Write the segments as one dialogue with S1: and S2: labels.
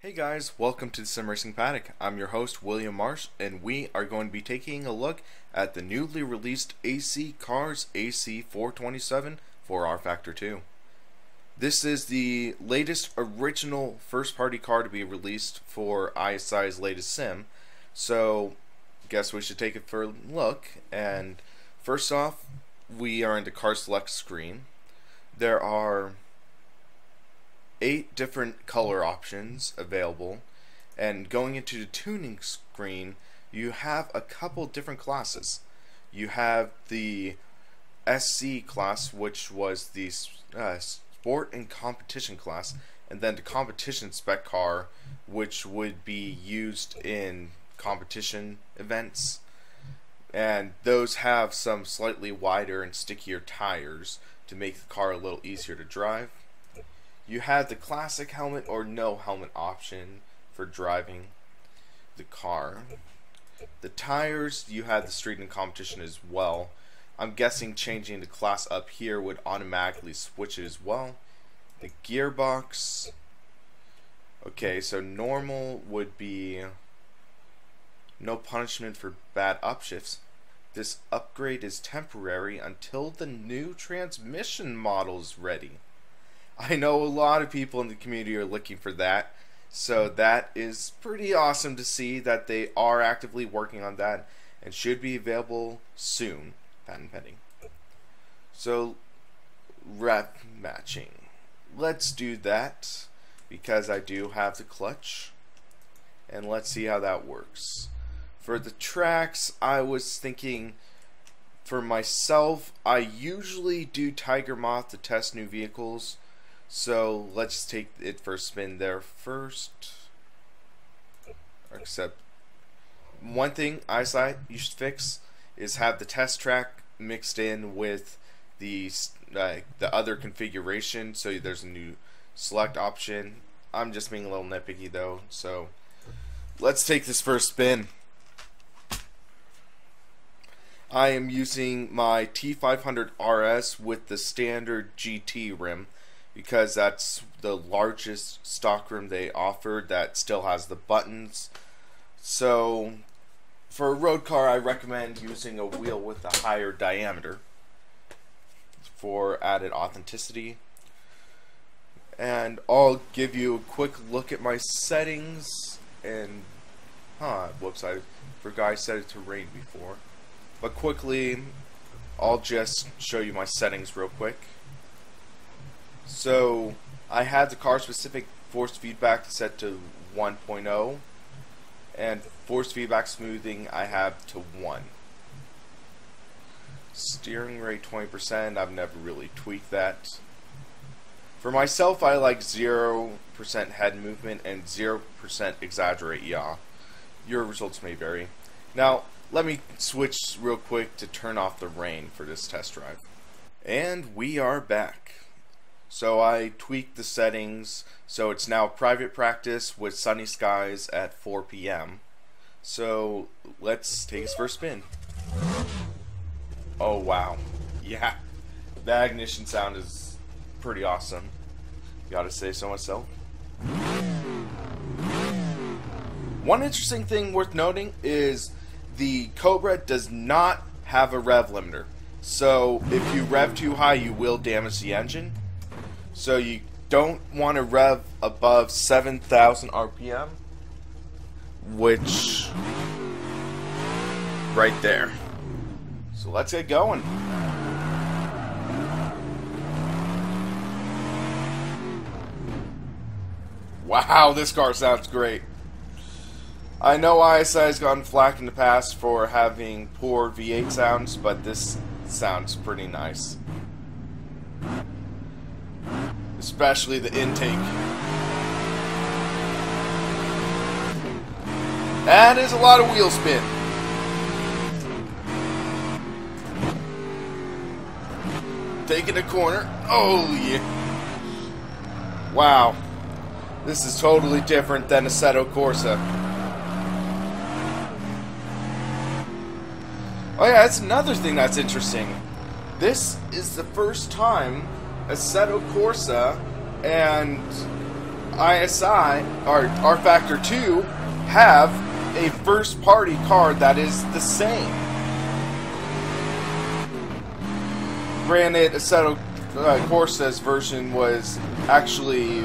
S1: Hey guys, welcome to the Sim Racing Paddock. I'm your host, William Marsh, and we are going to be taking a look at the newly released AC Cars AC427 for rFactor 2. This is the latest original first-party car to be released for ISI's latest sim, so guess we should take it for a look. And first off, we are in the car select screen. There are 8 different color options available, and going into the tuning screen you have a couple different classes. You have the SC class, which was the sport and competition class, and then the competition spec car, which would be used in competition events, and those have some slightly wider and stickier tires to make the car a little easier to drive. You have the classic helmet or no helmet option for driving the car. The tires, you have the street and competition as well. I'm guessing changing the class up here would automatically switch it as well. The gearbox, okay, so normal would be no punishment for bad upshifts. This upgrade is temporary until the new transmission model is ready. I know a lot of people in the community are looking for that, so that is pretty awesome to see that they are actively working on that and should be available soon, patent pending. So, rev matching. Let's do that because I do have the clutch, and let's see how that works. For the tracks, I was thinking, for myself, I usually do Tiger Moth to test new vehicles. So let's take it for a spin there first. Except one thing eyesight you should fix is have the test track mixed in with the other configuration, so there's a new select option. I'm just being a little nitpicky though, so let's take this for a spin. I am using my T500 RS with the standard GT rim, because that's the largest stock rim they offered that still has the buttons. So for a road car, I recommend using a wheel with a higher diameter for added authenticity. And I'll give you a quick look at my settings. And whoops, I forgot I set it to rain before. But quickly, I'll just show you my settings real quick. So I had the car specific force feedback set to 1.0, and force feedback smoothing I have to 1. Steering rate 20%, I've never really tweaked that. For myself, I like 0% head movement and 0% exaggerate yaw. Your results may vary. Now let me switch real quick to turn off the rain for this test drive. And we are back. So I tweaked the settings, so it's now private practice with sunny skies at 4 p.m. So let's take his first spin. Oh wow, yeah, the ignition sound is pretty awesome, gotta say so myself. One interesting thing worth noting is the Cobra does not have a rev limiter, so if you rev too high you will damage the engine. So you don't want to rev above 7,000 RPM, which right there. So let's get going. Wow, this car sounds great. I know ISI has gotten flack in the past for having poor V8 sounds, but this sounds pretty nice. Especially the intake. That is a lot of wheel spin. Taking a corner. Oh yeah. Wow. This is totally different than Assetto Corsa. Oh yeah, that's another thing that's interesting. This is the first time Assetto Corsa and ISI or rFactor 2 have a first-party car that is the same. Granted, Assetto Corsa's version was actually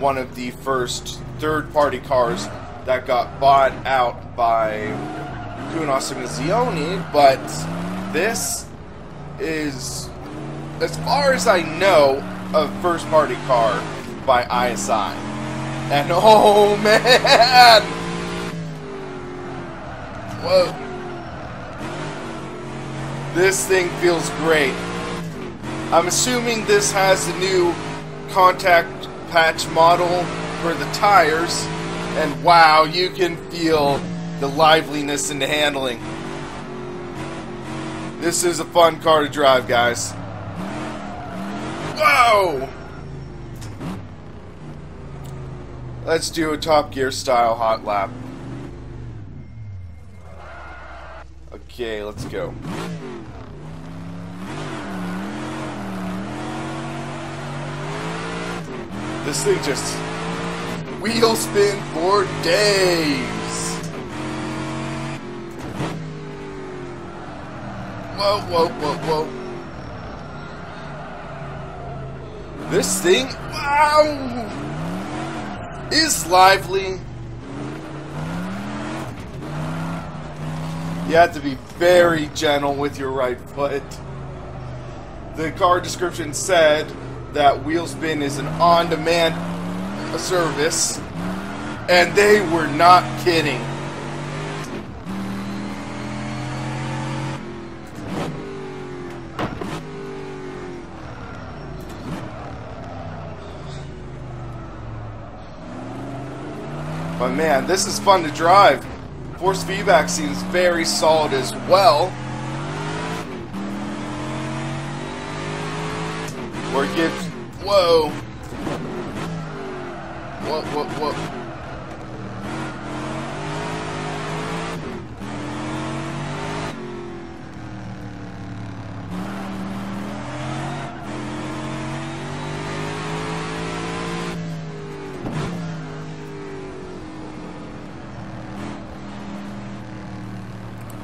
S1: one of the first third-party cars that got bought out by Kunosignazione, but this is, as far as I know, a first-party car by ISI. And oh man! Whoa. This thing feels great. I'm assuming this has a new contact patch model for the tires, and wow, you can feel the liveliness in the handling. This is a fun car to drive, guys. Whoa! Let's do a Top Gear style hot lap. Okay, let's go. This thing just wheel spin for days. Whoa, whoa, whoa, whoa. This thing, wow, is lively. You have to be very gentle with your right foot. The car description said that wheel spin is an on-demand service, and they were not kidding. But man, this is fun to drive. Force feedback seems very solid as well. Where it gives, whoa. Whoa, whoa, whoa.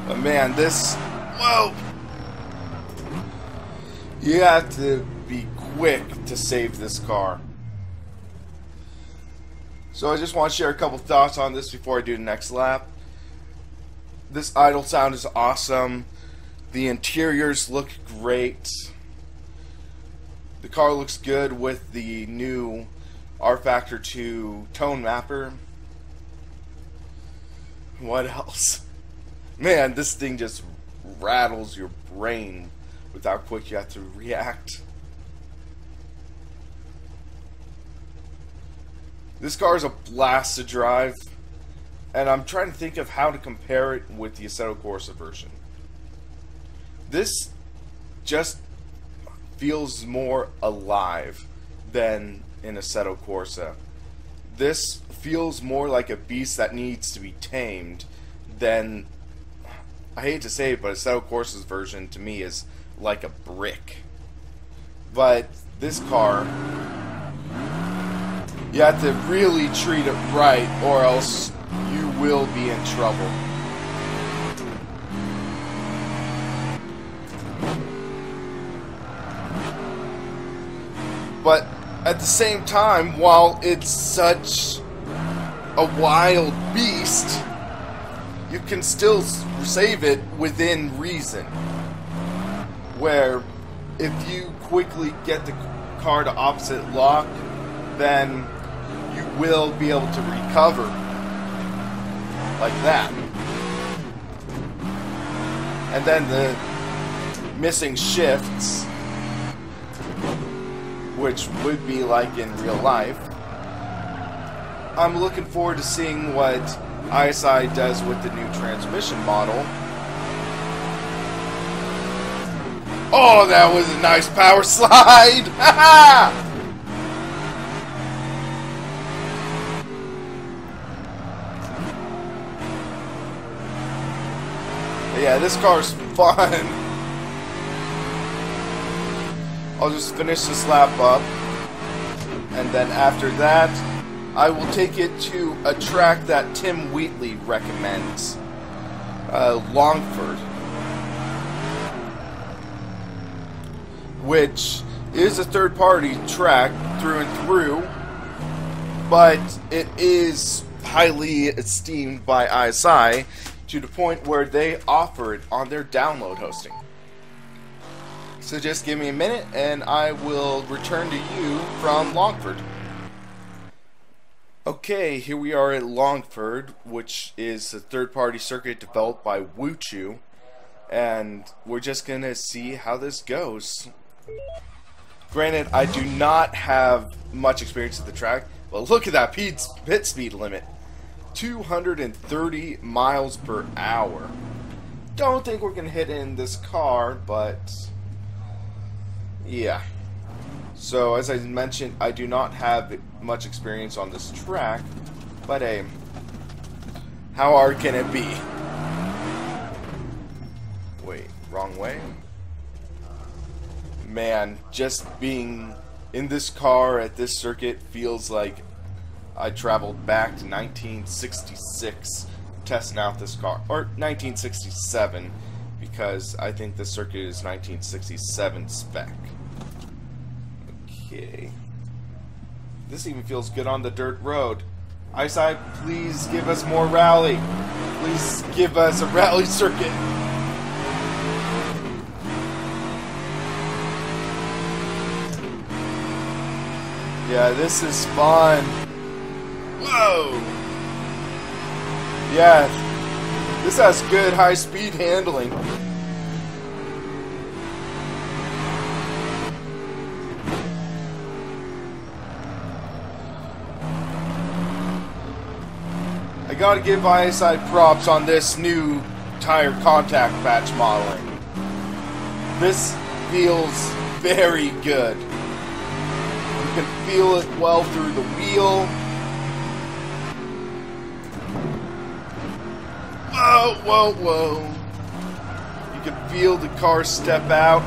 S1: But man, this, whoa! You have to be quick to save this car. So I just want to share a couple thoughts on this before I do the next lap. This idle sound is awesome. The interiors look great. The car looks good with the new rFactor 2 tone mapper. What else? Man, this thing just rattles your brain with how quick you have to react. This car is a blast to drive, and I'm trying to think of how to compare it with the Assetto Corsa version. This just feels more alive than in Assetto Corsa. This feels more like a beast that needs to be tamed than, I hate to say it, but Assetto Corsa's version to me is like a brick. But this car, you have to really treat it right, or else you will be in trouble. But at the same time, while it's such a wild beast, you can still save it within reason. Where if you quickly get the car to opposite lock, then you will be able to recover like that. And then the missing shifts, which would be like in real life. I'm looking forward to seeing what ISI does with the new transmission model. Oh, that was a nice power slide! Ha! Yeah, this car's fun. I'll just finish this lap up, and then after that, I will take it to a track that Tim Wheatley recommends, Longford, which is a third-party track through and through, but it is highly esteemed by ISI to the point where they offer it on their download hosting. So just give me a minute and I will return to you from Longford. Okay, here we are at Longford, which is a third-party circuit developed by Wuchu, and we're just gonna see how this goes. Granted, I do not have much experience with the track, but look at that pit speed limit. 230 miles per hour. Don't think we're gonna hit in this car, but yeah. So as I mentioned, I do not have much experience on this track, but hey, how hard can it be? Wait, wrong way? Man, just being in this car at this circuit feels like I traveled back to 1966 testing out this car, or 1967, because I think the circuit is 1967 spec. Okay. This even feels good on the dirt road. ISI, please give us more rally. Please give us a rally circuit. Yeah, this is fun. Whoa! Yeah, this has good high-speed handling. I gotta give ISI props on this new tire contact patch modeling. This feels very good. You can feel it well through the wheel. Whoa, whoa, whoa. You can feel the car step out,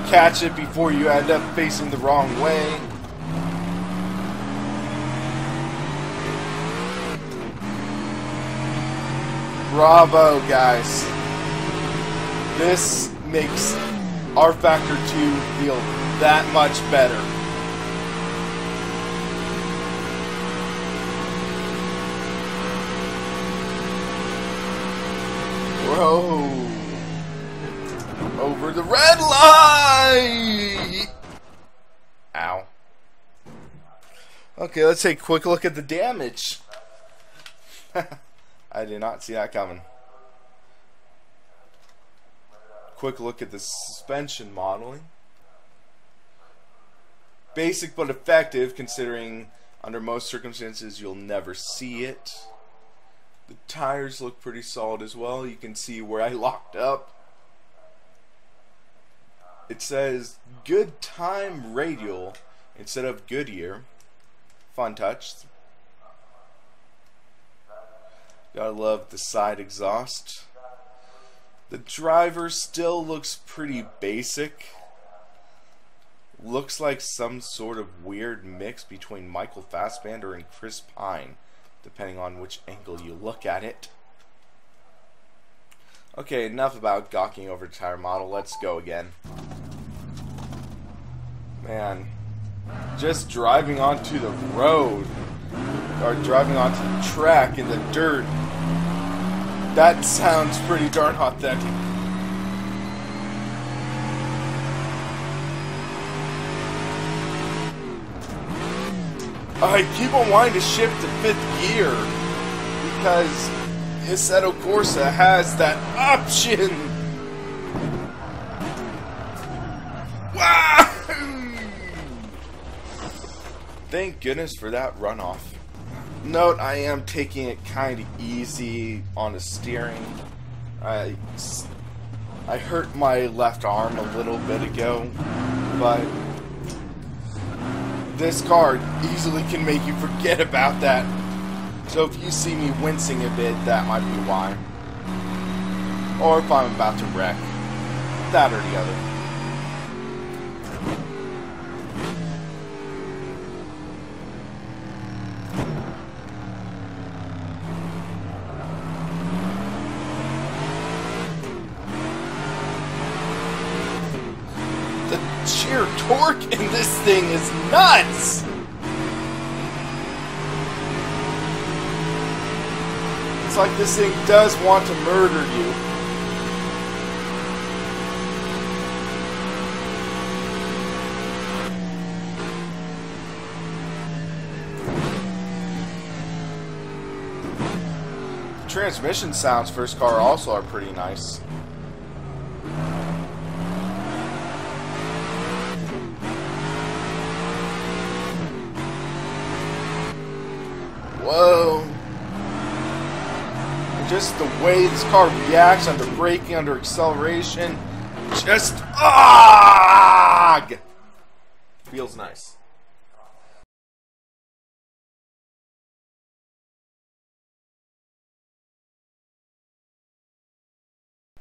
S1: catch it before you end up facing the wrong way. Bravo, guys. This makes rFactor 2 feel that much better. Whoa. Over the red light! Ow. Okay, let's take a quick look at the damage. I did not see that coming. Quick look at the suspension modeling. Basic but effective, considering under most circumstances you'll never see it. The tires look pretty solid as well. You can see where I locked up. It says Good Time Radial instead of Goodyear. Fun touch. Gotta love the side exhaust. The driver still looks pretty basic. Looks like some sort of weird mix between Michael Fassbender and Chris Pine, depending on which angle you look at it. Okay, enough about gawking over the tire model. Let's go again. Man, just driving onto the road, or driving onto the track in the dirt, that sounds pretty darn authentic. I keep on wanting to shift to 5th gear because Assetto Corsa has that option. Wow! Thank goodness for that runoff. Note, I am taking it kind of easy on the steering. I hurt my left arm a little bit ago, but this car easily can make you forget about that. So if you see me wincing a bit, that might be why. Or if I'm about to wreck. That or the other. torque in this thing is nuts! It's like this thing does want to murder you. The transmission sounds for this car also are pretty nice. Whoa. And just the way this car reacts under braking, under acceleration, just feels nice.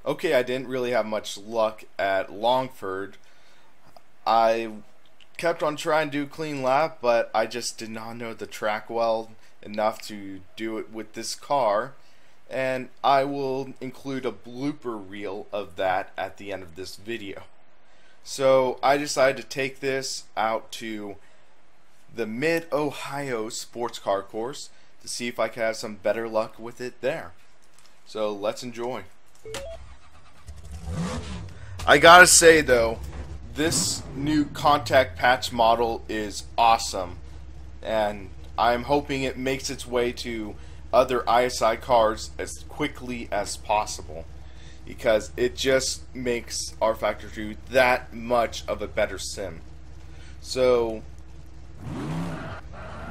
S1: Okay, I didn't really have much luck at Longford. I kept on trying to do a clean lap, but I just did not know the track well enough to do it with this car, and I will include a blooper reel of that at the end of this video. So I decided to take this out to the Mid-Ohio sports car course to see if I could have some better luck with it there. So let's enjoy. I gotta say though, this new contact patch model is awesome, and I'm hoping it makes its way to other ISI cars as quickly as possible, because it just makes rFactor 2 that much of a better sim. So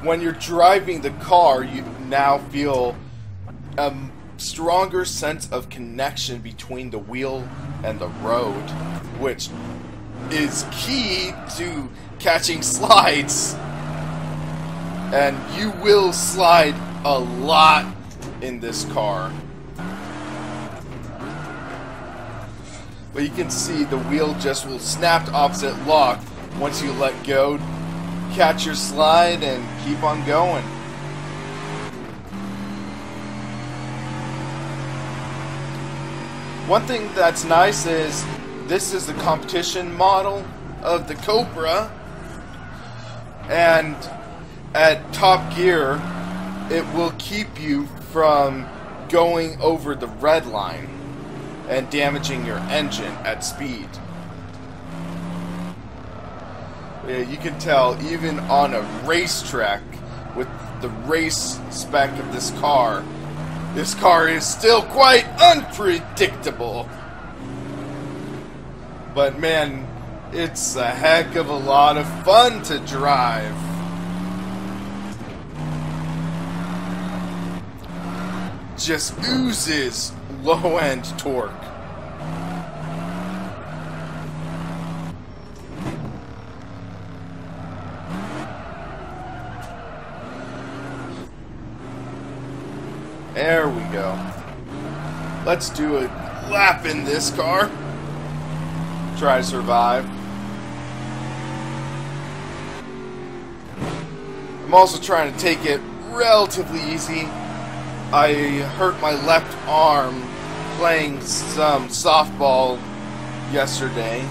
S1: when you're driving the car, you now feel a stronger sense of connection between the wheel and the road, which is key to catching slides. And you will slide a lot in this car. But you can see the wheel just will snap to opposite lock once you let go, catch your slide, and keep on going. One thing that's nice is this is the competition model of the Cobra, and at top gear it will keep you from going over the red line and damaging your engine at speed. You can tell even on a racetrack with the race spec of this car is still quite unpredictable. But man, it's a heck of a lot of fun to drive. Just oozes low-end torque. There we go. Let's do a lap in this car. Try to survive. I'm also trying to take it relatively easy. I hurt my left arm playing some softball yesterday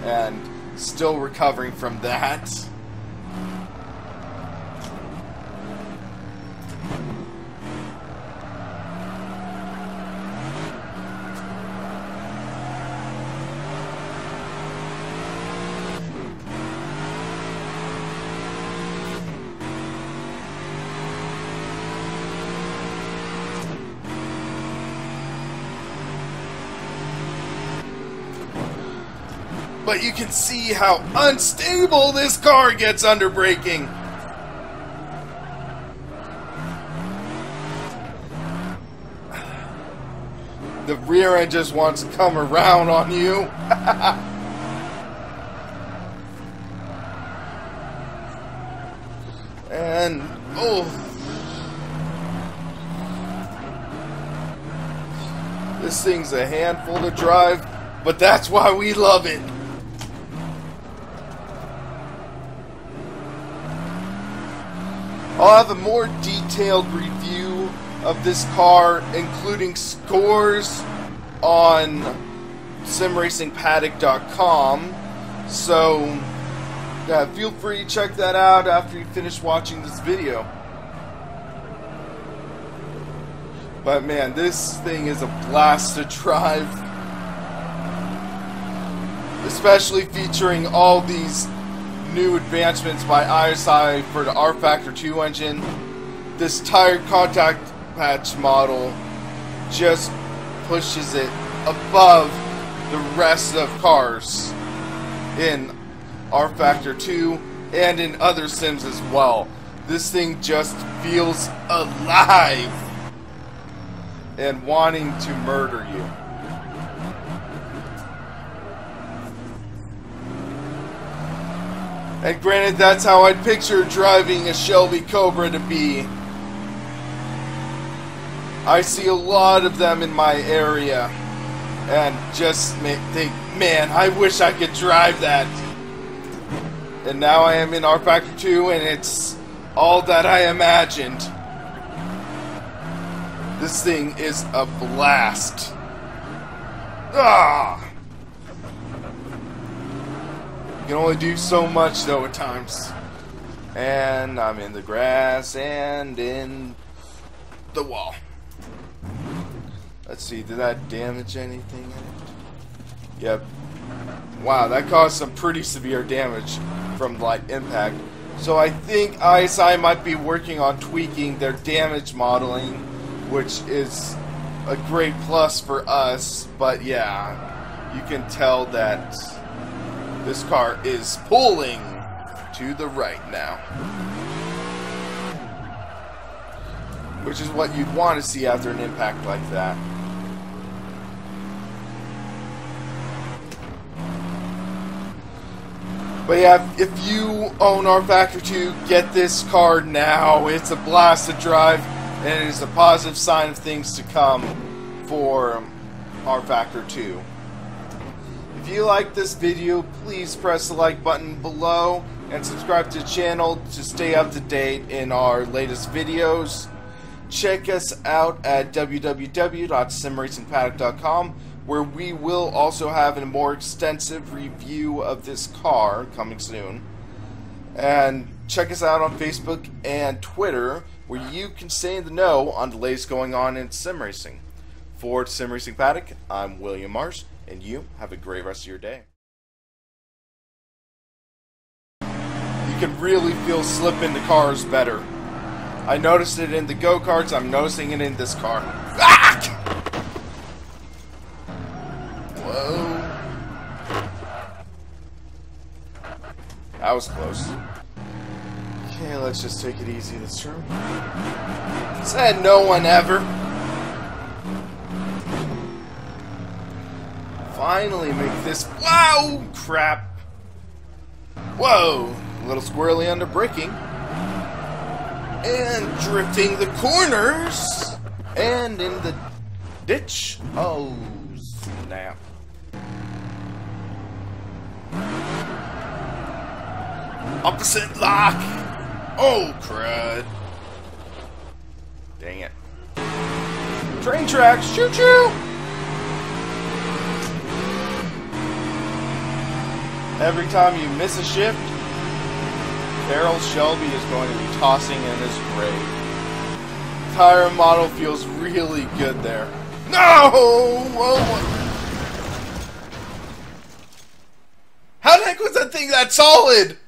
S1: and still recovering from that. But you can see how unstable this car gets under braking. The rear end just wants to come around on you. And, oh. This thing's a handful to drive, but that's why we love it. I'll have a more detailed review of this car, including scores, on simracingpaddock.com. So feel free to check that out after you finish watching this video. But man, this thing is a blast to drive. Especially featuring all these new advancements by ISI for the rFactor 2 engine. This tire contact patch model just pushes it above the rest of cars in rFactor 2 and in other sims as well. This thing just feels alive and wanting to murder you. And granted, that's how I'd picture driving a Shelby Cobra to be. I see a lot of them in my area and just think, man, I wish I could drive that. And now I am in rFactor 2 and it's all that I imagined. This thing is a blast. Ah! You can only do so much though at times. And I'm in the grass and in the wall. Let's see, did that damage anything in it? Yep. Wow, that caused some pretty severe damage from light impact. So I think ISI might be working on tweaking their damage modeling, which is a great plus for us. But yeah, you can tell that this car is pulling to the right now. Which is what you'd want to see after an impact like that. But yeah, if you own rFactor 2, get this car now. It's a blast to drive, and it is a positive sign of things to come for rFactor 2. If you like this video, please press the like button below and subscribe to the channel to stay up to date in our latest videos. Check us out at www.simracingpaddock.com, where we will also have a more extensive review of this car coming soon. And check us out on Facebook and Twitter, where you can stay in the know on the latest going on in sim racing. For Sim Racing Paddock, I'm William Marsh, and you have a great rest of your day. You can really feel slip into cars better. I noticed it in the go-karts, I'm noticing it in this car. Ah! Whoa. That was close. Okay, let's just take it easy this turn. Said no one ever. Finally make this. Wow! Crap. Whoa! A little squirrely under braking. And drifting the corners. And in the ditch. Oh, snap. Opposite lock. Oh, crud. Dang it. Train tracks. Choo choo. Every time you miss a shift, Carol Shelby is going to be tossing in his grave. Tire model feels really good there. No! Whoa. How the heck was that thing that solid?